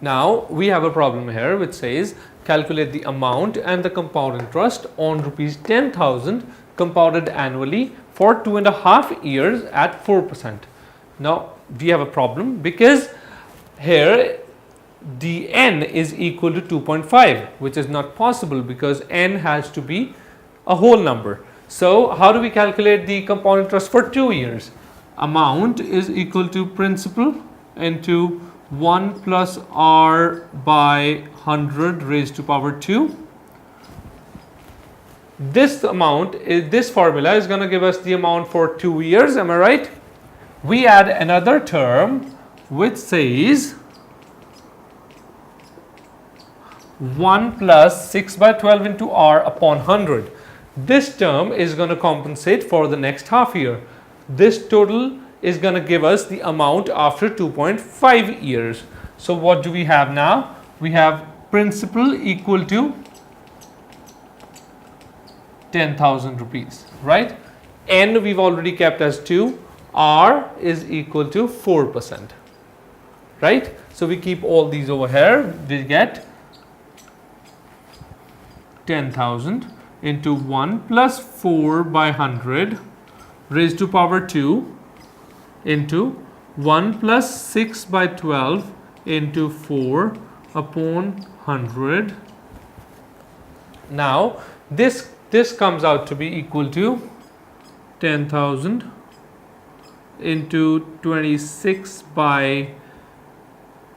Now we have a problem here which says calculate the amount and the compound interest on rupees 10,000 compounded annually for 2.5 years at 4%. Now we have a problem because here the n is equal to 2.5, which is not possible because n has to be a whole number. So how do we calculate the compound interest for 2 years? Amount is equal to principal into 1 plus r by 100 raised to power 2. This amount, this formula is going to give us the amount for 2 years, am I right? We add another term which says 1 plus 6 by 12 into r upon 100. This term is going to compensate for the next half year. This total is going to give us the amount after 2.5 years. So what do we have now? We have principal equal to 10,000 rupees, right? N we've already kept as 2, R is equal to 4%, right? So we keep all these over here, we get 10,000 into 1 plus 4 by 100 raised to power 2 into 1 plus 6 by 12 into 4 upon 100. Now this comes out to be equal to 10,000 into 26 by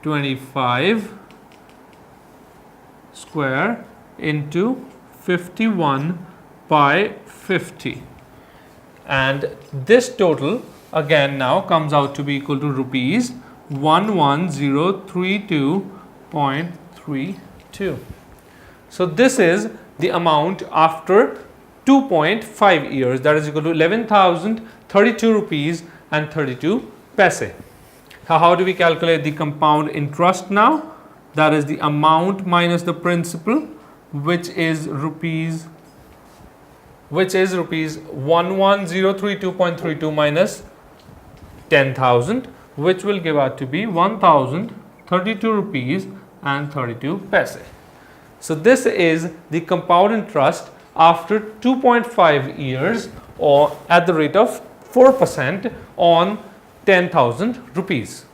25 square into 51 by 50, and this total again now comes out to be equal to rupees 11032.32. So this is the amount after 2.5 years, that is equal to 11,032 rupees and 32 paise. How do we calculate the compound interest now? That is the amount minus the principal, which is rupees 11032.32 minus 10,000, which will give out to be 1,032 rupees and 32 paise. So this is the compound interest after 2.5 years or at the rate of 4% on 10,000 rupees.